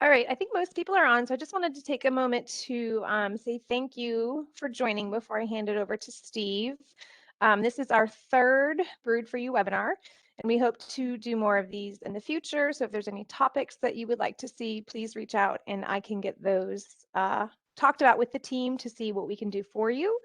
All right, I think most people are on, so I just wanted to take a moment to say thank you for joining before I hand it over to Steve. This is our third Brewed for You webinar, and we hope to do more of these in the future. So if there's any topics that you would like to see, please reach out and I can get those talked about with the team to see what we can do for you.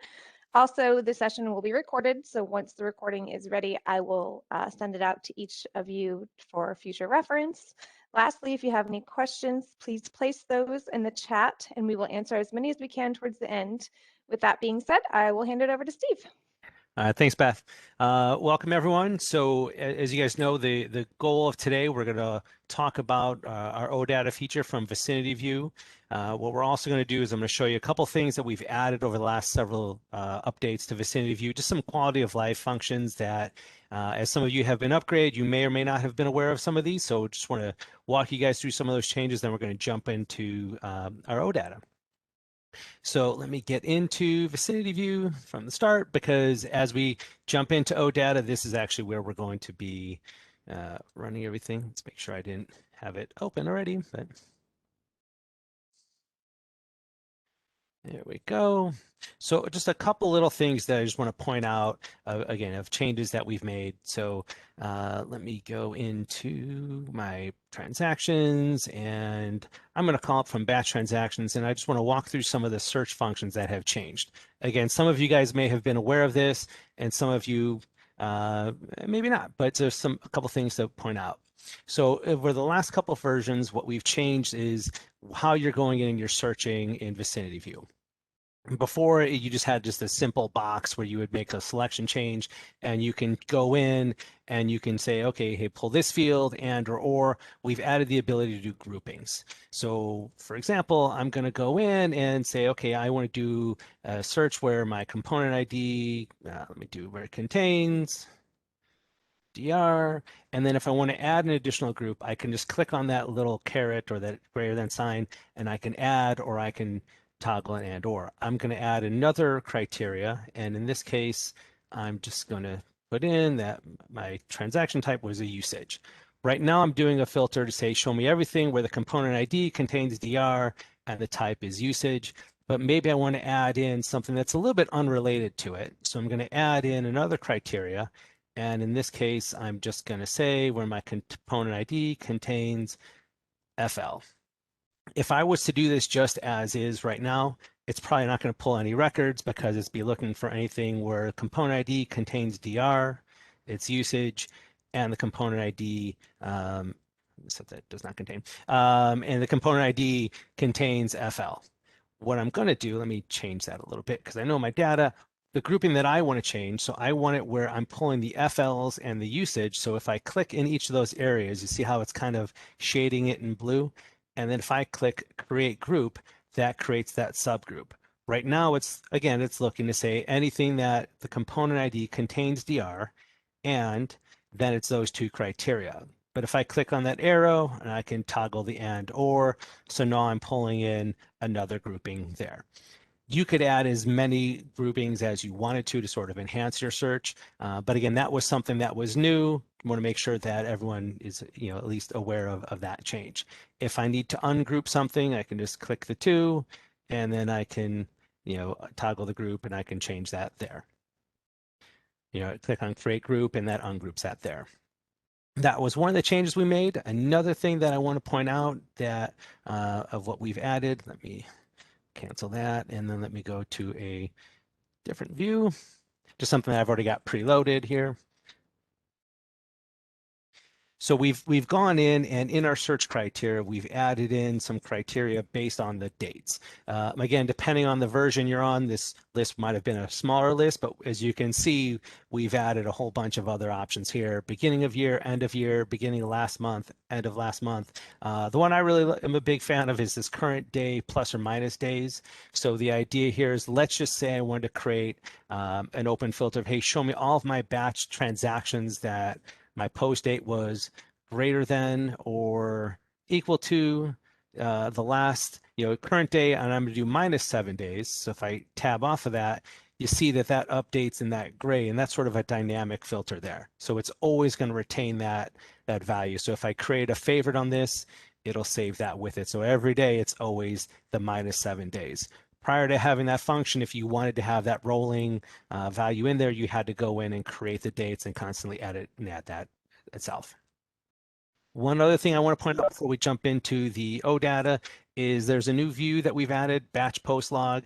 Also, the session will be recorded, so once the recording is ready, I will send it out to each of you for future reference. Lastly, if you have any questions, please place those in the chat and we will answer as many as we can towards the end. With that being said, I will hand it over to Steve. Thanks, Beth. Welcome, everyone. So as you guys know, the goal of today, we're going to talk about our OData feature from VicinityView. What we're also going to do is I'm going to show you a couple things that we've added over the last several updates to VicinityView, just some quality of life functions that, as some of you have been upgraded, you may or may not have been aware of some of these. So just want to walk you guys through some of those changes, then we're going to jump into our OData. So let me get into VicinityView from the start, because as we jump into OData, this is actually where we're going to be running everything. Let's make sure I didn't have it open already, but there we go. So just a couple little things that I just want to point out, again, of changes that we've made. So let me go into my transactions, and I'm going to call up from batch transactions, and I just want to walk through some of the search functions that have changed. Again, some of you guys may have been aware of this, and some of you maybe not, but there's a couple things to point out. So over the last couple of versions, what we've changed is how you're going in and you're searching in VicinityView. Before, you just had a simple box where you would make a selection change, and you can go in and you can say, okay, hey, pull this field, and or we've added the ability to do groupings. So for example, I'm going to go in and say, okay, I want to do a search where my component ID, let me do where it contains DR, and then if I want to add an additional group, I can just click on that little caret or that greater than sign, and I can add, or I can toggle an and or. I'm going to add another criteria, and in this case, I'm just going to put in that my transaction type was a usage. Right now, I'm doing a filter to say, show me everything where the component ID contains DR and the type is usage, but maybe I want to add in something that's a little bit unrelated to it. So I'm going to add in another criteria, and in this case, I'm just going to say where my component ID contains FL. If I was to do this just as is right now, it's probably not going to pull any records, because it's be looking for anything where component ID contains DR, its usage, and the component ID, so that does not contain, and the component ID contains FL. What I'm going to do, let me change that a little bit, because I know my data, the grouping that I want to change, so I want it where I'm pulling the FLs and the usage. So if I click in each of those areas, you see how it's kind of shading it in blue? And then if I click create group, that creates that subgroup. Right now, it's looking to say anything that the component ID contains DR, and then it's those two criteria. But if I click on that arrow, and I can toggle the and or, so now I'm pulling in another grouping there. You could add as many groupings as you wanted to sort of enhance your search. But again, that was something that was new. I want to make sure that everyone is, at least aware of that change. If I need to ungroup something, I can just click the two, and then I can, toggle the group, and I can change that there. Click on create group, and that ungroups that there. That was one of the changes we made. Another thing that I want to point out that of what we've added, let me cancel that, and then let me go to a different view, just something that I've already got preloaded here. So we've gone in, and in our search criteria, we've added in some criteria based on the dates. Again, depending on the version you're on, this list might have been a smaller list, but as you can see, we've added a whole bunch of other options here: beginning of year, end of year, beginning of last month, end of last month. The one I really am a big fan of is this current day plus or minus days. So the idea here is, let's just say I wanted to create an open filter of, hey, show me all of my batch transactions that my post date was greater than or equal to the last, current day, and I'm going to do minus 7 days. So if I tab off of that, you see that updates in that gray, and that's sort of a dynamic filter there. So it's always going to retain that value. So if I create a favorite on this, it'll save that with it. So every day it's always the -7 days. Prior to having that function, if you wanted to have that rolling value in there, you had to go in and create the dates and constantly edit and add that itself. One other thing I want to point out before we jump into the OData is there's a new view that we've added, batch post log.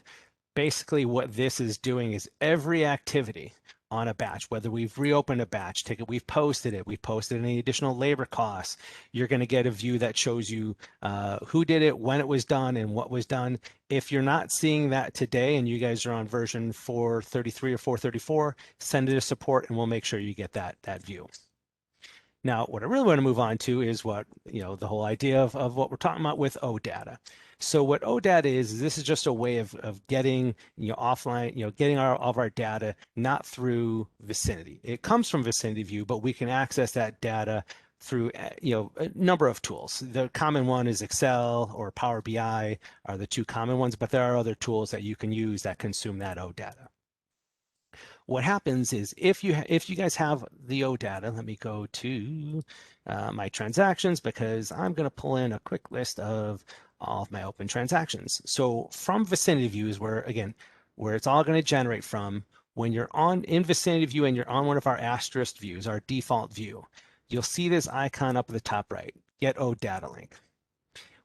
Basically what this is doing is every activity on a batch, whether we've reopened a batch ticket, we've posted any additional labor costs, you're going to get a view that shows you who did it, when it was done, and what was done. If you're not seeing that today and you guys are on version 433 or 434, send it to support and we'll make sure you get that view. Now, what I really want to move on to is what, the whole idea of what we're talking about with OData. So what OData is this is just a way of getting, offline, getting all of our data, not through Vicinity. It comes from VicinityView, but we can access that data through, a number of tools. The common one is Excel or Power BI are the two common ones, but there are other tools that you can use that consume that OData. What happens is if you guys have the OData, let me go to my transactions because I'm going to pull in a quick list of all of my open transactions. So from VicinityView is where it's all going to generate from. When you're in VicinityView and you're on one of our asterisk views, our default view, you'll see this icon up at the top right, get OData link.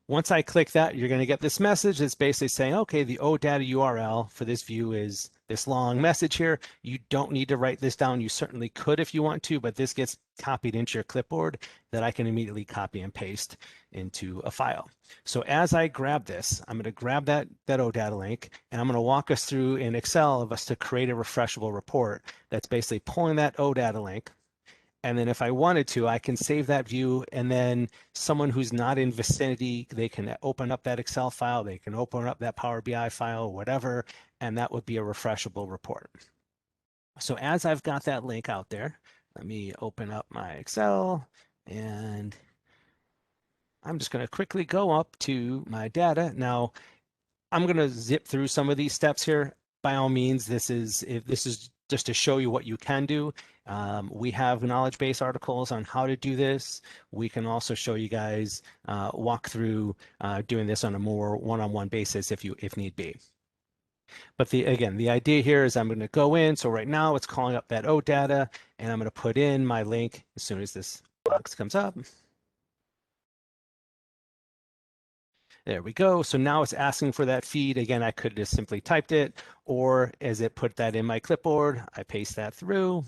Once I click that, you're going to get this message that's basically saying, okay, the OData URL for this view is this long message here. You don't need to write this down. You certainly could if you want to, but this gets copied into your clipboard that I can immediately copy and paste into a file. So as I grab this, I'm going to grab that OData link, and I'm going to walk us through in Excel of us to create a refreshable report that's basically pulling that OData link. And then if I wanted to, I can save that view, and then someone who's not in Vicinity, they can open up that Excel file, they can open up that Power BI file, whatever, and that would be a refreshable report. So as I've got that link out there, let me open up my Excel, and I'm just going to quickly go up to my data. Now, I'm going to zip through some of these steps here. By all means, this is just to show you what you can do. We have knowledge base articles on how to do this. We can also show you guys walk through doing this on a more one-on-one basis if need be. But again, the idea here is I'm going to go in. So right now it's calling up that OData, and I'm going to put in my link as soon as this box comes up. There we go. So now it's asking for that feed. Again, I could have just simply typed it, or as it put that in my clipboard, I paste that through.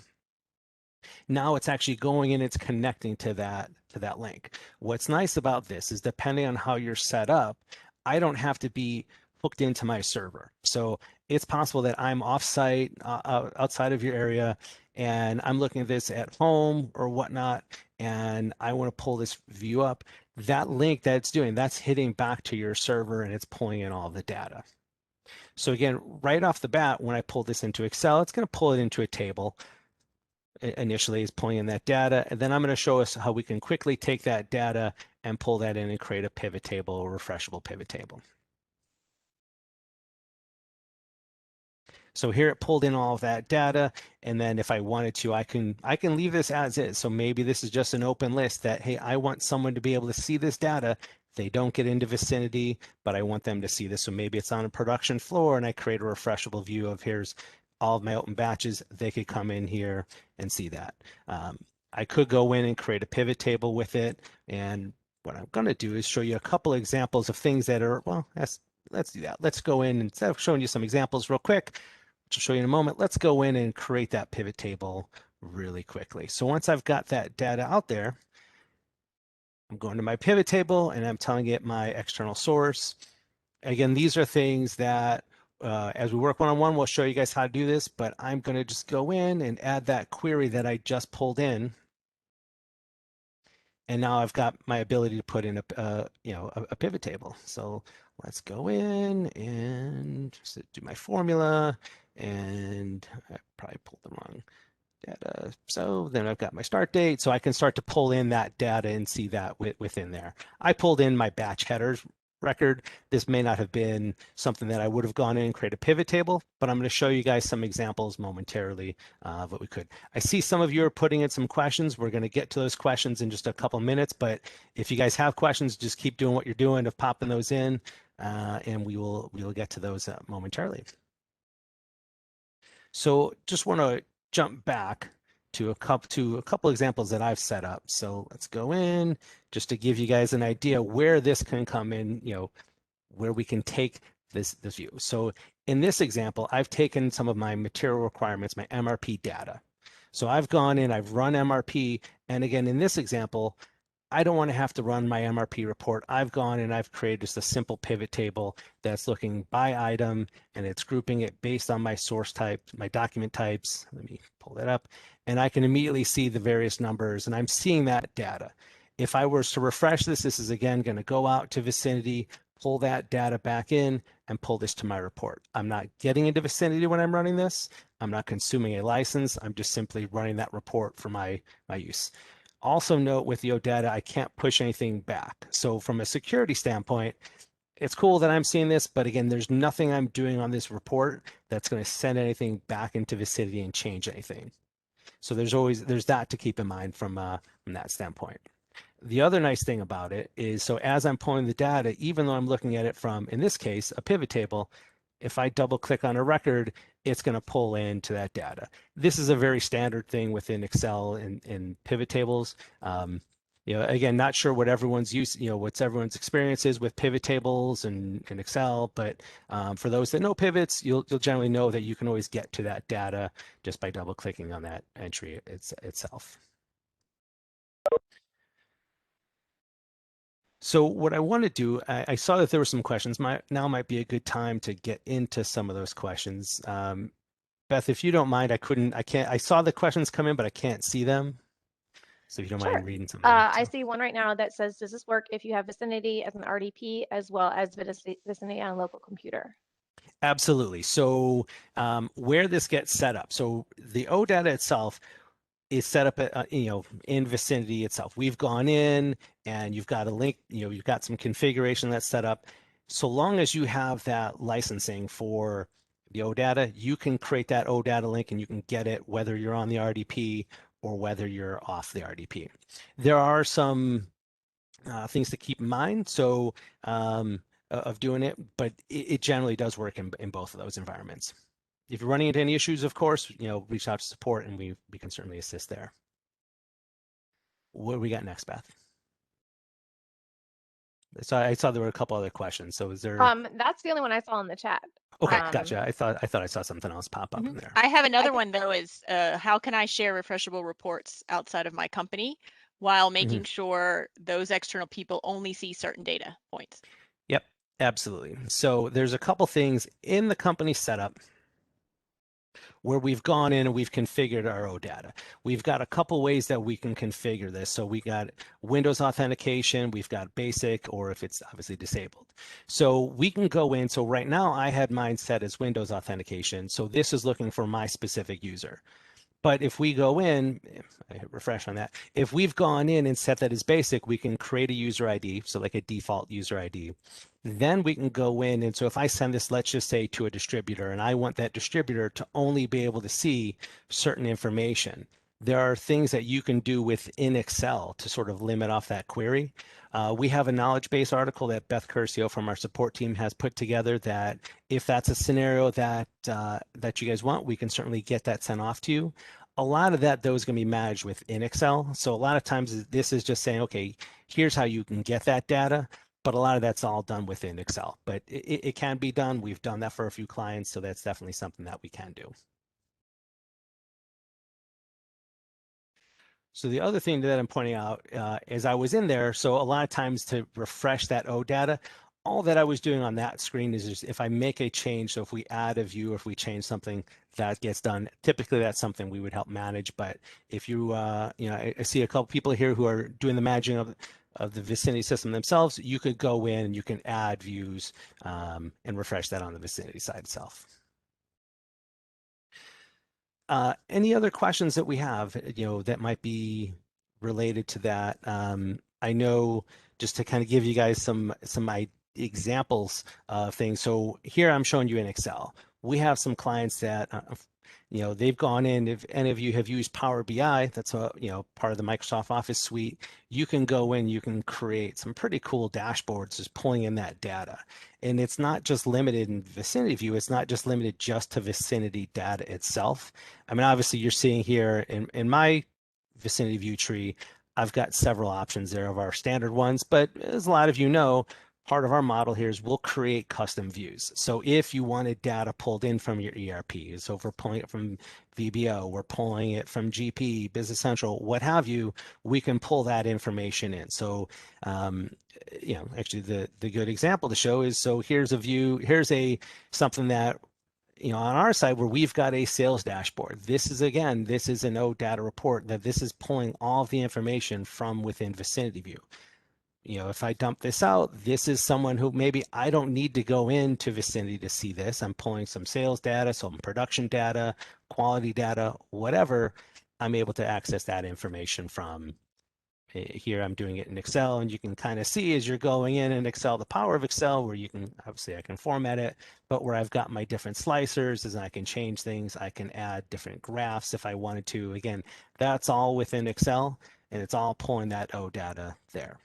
Now it's actually going in, it's connecting to that link. What's nice about this is depending on how you're set up, I don't have to be hooked into my server. So it's possible that I'm offsite outside of your area, and I'm looking at this at home or whatnot, and I want to pull this view up. That link that it's doing, that's hitting back to your server and it's pulling in all the data. So again, right off the bat, when I pull this into Excel, it's going to pull it into a table. Initially is pulling in that data, and then I'm going to show us how we can quickly take that data and pull that in and create a pivot table or refreshable pivot table. So here it pulled in all of that data, and then if I wanted to, I can leave this as is. So maybe this is just an open list that, hey, I want someone to be able to see this data. They don't get into Vicinity, but I want them to see this. So maybe it's on a production floor, and I create a refreshable view of here's all of my open batches. They could come in here and see that. I could go in and create a pivot table with it, and what I'm going to do is show you a couple examples of things that are, well, let's do that. Let's go in, instead of showing you some examples real quick, which I'll show you in a moment, let's go in and create that pivot table really quickly. So once I've got that data out there, I'm going to my pivot table and I'm telling it my external source. Again, these are things that as we work one-on-one, we'll show you guys how to do this, but I'm going to just go in and add that query that I just pulled in. And now I've got my ability to put in a pivot table. So let's go in and just do my formula, and I probably pulled the wrong data. So then I've got my start date, so I can start to pull in that data and see that within there. I pulled in my batch headers record. This may not have been something that I would have gone in and created a pivot table, but I'm going to show you guys some examples momentarily of what we could. I see some of you are putting in some questions. We're going to get to those questions in just a couple minutes, but if you guys have questions, just keep doing what you're doing of popping those in, and we will get to those momentarily. So just want to jump back to a couple examples that I've set up. So let's go in just to give you guys an idea where this can come in, where we can take this view. So in this example, I've taken some of my material requirements, my MRP data. So I've gone in, I've run MRP, and again, in this example, I don't want to have to run my MRP report. I've gone and I've created just a simple pivot table that's looking by item, and it's grouping it based on my source type, my document types. Let me pull that up, and I can immediately see the various numbers, and I'm seeing that data. If I was to refresh this, this is again going to go out to Vicinity, pull that data back in, and pull this to my report. I'm not getting into Vicinity when I'm running this. I'm not consuming a license. I'm just simply running that report for my use. Also note with the OData, I can't push anything back. So from a security standpoint, it's cool that I'm seeing this, but again, there's nothing I'm doing on this report that's going to send anything back into Vicinity and change anything. So there's that to keep in mind from that standpoint. The other nice thing about it is, so as I'm pulling the data, even though I'm looking at it from, in this case, a pivot table, if I double click on a record, it's going to pull into that data. This is a very standard thing within Excel and pivot tables. Again, not sure what everyone's what's everyone's experience is with pivot tables and Excel, but for those that know pivots, you'll generally know that you can always get to that data just by double clicking on that entry itself. So what I want to do, I saw that there were some questions. Now might be a good time to get into some of those questions. Beth, if you don't mind, I saw the questions come in, but I can't see them. So if you don't mind reading some of them. I see one right now that says, does this work if you have Vicinity as an RDP as well as Vicinity on a local computer? Absolutely. So where this gets set up, so the OData itself is set up in Vicinity itself. We've gone in and you've got a link, you've got some configuration that's set up. So long as you have that licensing for the OData, you can create that OData link and you can get it whether you're on the RDP or whether you're off the RDP. There are some things to keep in mind of doing it, but it generally does work in both of those environments. If you're running into any issues, of course, reach out to support and we can certainly assist there. What do we got next, Beth? So I saw there were a couple other questions. So is there? That's the only one I saw in the chat. Okay, gotcha. I thought I saw something else pop up in there. I have another one though. Is how can I share refreshable reports outside of my company while making sure those external people only see certain data points? Yep, absolutely. So there's a couple things in the company setup where we've gone in and we've configured our OData. We've got a couple ways that we can configure this. So we got Windows authentication, we've got basic, or if it's obviously disabled. So we can go in. So right now I had mine set as Windows authentication. So this is looking for my specific user. But if we go in, I hit refresh on that, if we've gone in and set that as basic, we can create a user ID, so like a default user ID. Then we can go in, and so if I send this, let's just say to a distributor, and I want that distributor to only be able to see certain information, there are things that you can do within Excel to sort of limit off that query. We have a knowledge base article that Beth Curcio from our support team has put together that if that's a scenario that you guys want, we can certainly get that sent off to you. A lot of that, though, is going to be managed within Excel. So a lot of times this is just saying, okay, here's how you can get that data. But a lot of that's all done within Excel. But it can be done. We've done that for a few clients. So that's definitely something that we can do. So the other thing that I'm pointing out is I was in there. So a lot of times to refresh that OData, all that I was doing on that screen is just if I make a change, so if we add a view, or if we change something, that gets done. Typically, that's something we would help manage. But if you, I see a couple people here who are doing the managing of the Vicinity system themselves, you could go in and you can add views and refresh that on the Vicinity side itself. Any other questions that we have, that might be related to that? I know just to kind of give you guys some examples of things. So here I'm showing you in Excel. We have some clients that, they've gone in. If any of you have used Power BI, that's a, part of the Microsoft Office suite, you can go in, you can create some pretty cool dashboards just pulling in that data. And it's not just limited in VicinityView. It's not just limited just to Vicinity data itself. I mean, obviously you're seeing here in my VicinityView tree, I've got several options there of our standard ones, but as a lot of you know, part of our model here is we'll create custom views. So if you wanted data pulled in from your ERP, so if we're pulling it from VBO, we're pulling it from GP, Business Central, what have you, we can pull that information in. So, actually the good example to show is, so here's a view, here's something that on our side where we've got a sales dashboard. This is, again, this is an OData report that this is pulling all of the information from within VicinityView. If I dump this out, this is someone who maybe I don't need to go into Vicinity to see this. I'm pulling some sales data, some production data, quality data, whatever. I'm able to access that information from here. I'm doing it in Excel, and you can kind of see as you're going in Excel, the power of Excel, where you can, obviously I can format it, but where I've got my different slicers is I can change things. I can add different graphs if I wanted to. Again, that's all within Excel, and it's all pulling that OData there.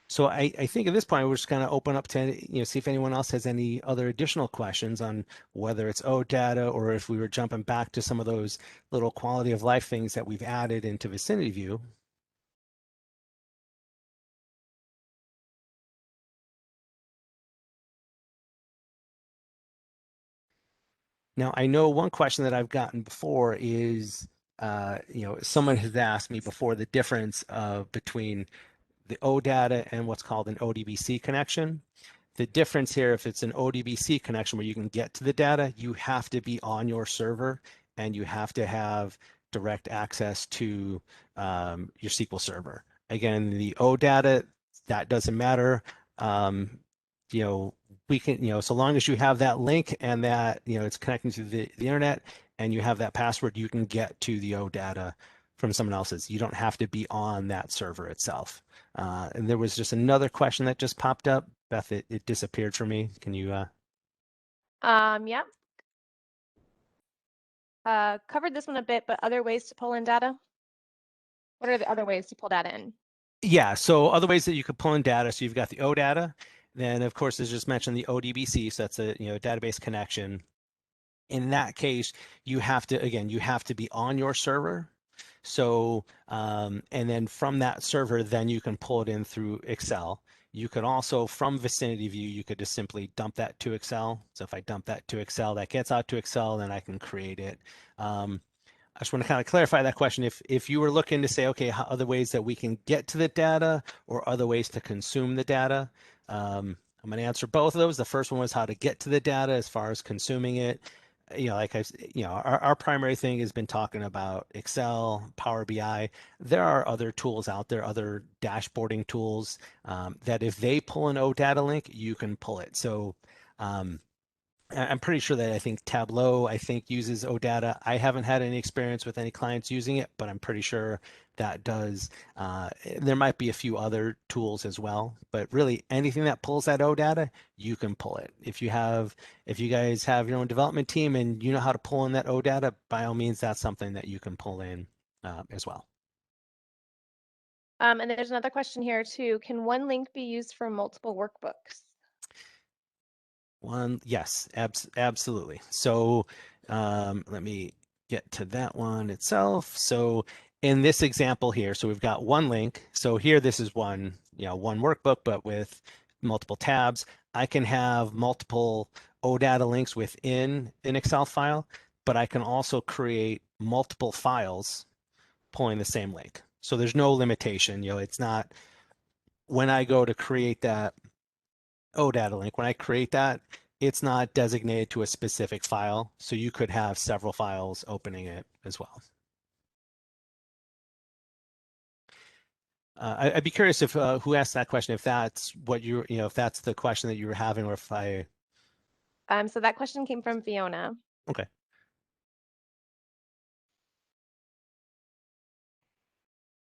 So I think at this point, we're just going to open up to, see if anyone else has any other additional questions on whether it's OData or if we were jumping back to some of those little quality of life things that we've added into VicinityView. Now, I know one question that I've gotten before is, someone has asked me before the difference between the OData and what's called an ODBC connection. The difference here, if it's an ODBC connection where you can get to the data, you have to be on your server and you have to have direct access to your SQL server. Again, the OData, that doesn't matter. We can, so long as you have that link and that, it's connecting to the internet and you have that password, you can get to the OData from someone else's. You don't have to be on that server itself. And there was just another question that just popped up. Beth, it disappeared for me. Can you? Yeah. Covered this one a bit, but other ways to pull in data? What are the other ways to pull data in? Yeah, so other ways that you could pull in data. So you've got the OData. Then, of course, as just mentioned, the ODBC. So that's a database connection. In that case, you have to, again, you have to be on your server. So, and then from that server, then you can pull it in through Excel. You could also, from VicinityView, you could just simply dump that to Excel. So if I dump that to Excel, that gets out to Excel, then I can create it. I just want to kind of clarify that question. If you were looking to say, okay, how other ways that we can get to the data or other ways to consume the data, I'm going to answer both of those. The first one was how to get to the data as far as consuming it. Like our primary thing has been talking about Excel, Power BI. There are other tools out there, other dashboarding tools that if they pull an OData link, you can pull it. So I'm pretty sure that I think Tableau, uses OData. I haven't had any experience with any clients using it, but I'm pretty sure that does. There might be a few other tools as well, but really anything that pulls that OData, you can pull it. If you guys have your own development team and you know how to pull in that OData, by all means, that's something that you can pull in as well. And there's another question here too. Can one link be used for multiple workbooks? Yes, absolutely. So let me get to that one itself. So in this example here, so we've got one link. So here, this is one workbook, but with multiple tabs. I can have multiple OData links within an Excel file, but I can also create multiple files pulling the same link. So there's no limitation. It's not when I go to create that OData link, when I create that, it's not designated to a specific file. So you could have several files opening it as well. I'd be curious if who asked that question, if that's what if that's the question that you were having, or if I. So that question came from Fiona. Okay.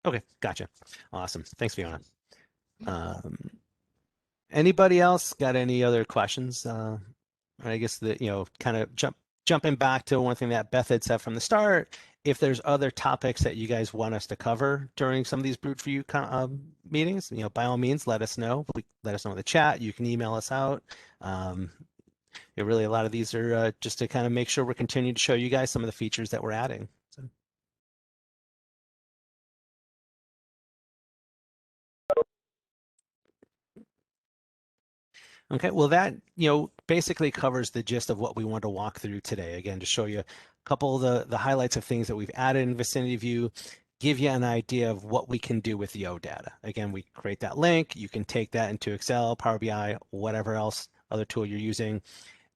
Okay, gotcha. Awesome. Thanks, Fiona. Anybody else got any other questions? I guess that, kind of jumping back to one thing that Beth had said from the start, if there's other topics that you guys want us to cover during some of these Brewed for You meetings, by all means, let us know. Let us know in the chat. You can email us out. Really, a lot of these are just to kind of make sure we're continuing to show you guys some of the features that we're adding. So. Okay, well that, basically covers the gist of what we want to walk through today. Again, to show you a couple of the highlights of things that we've added in VicinityView, give you an idea of what we can do with the OData. Again, we create that link. You can take that into Excel, Power BI, whatever else other tool you're using,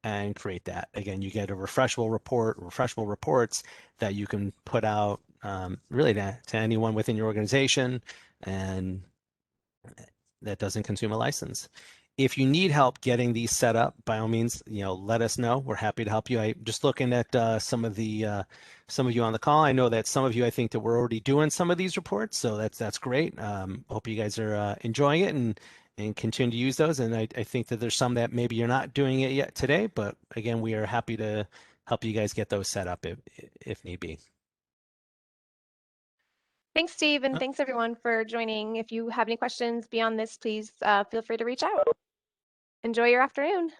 and create that. Again, you get a refreshable reports that you can put out really to anyone within your organization, and that doesn't consume a license. If you need help getting these set up, by all means, let us know. We're happy to help you. I'm just looking at some of you on the call. I know that some of you, I think that we're already doing some of these reports, so that's great. Hope you guys are enjoying it and continue to use those. And I think that there's some that maybe you're not doing it yet today, but again, we are happy to help you guys get those set up if need be. Thanks, Steve, and thanks everyone for joining. If you have any questions beyond this, please feel free to reach out. Enjoy your afternoon.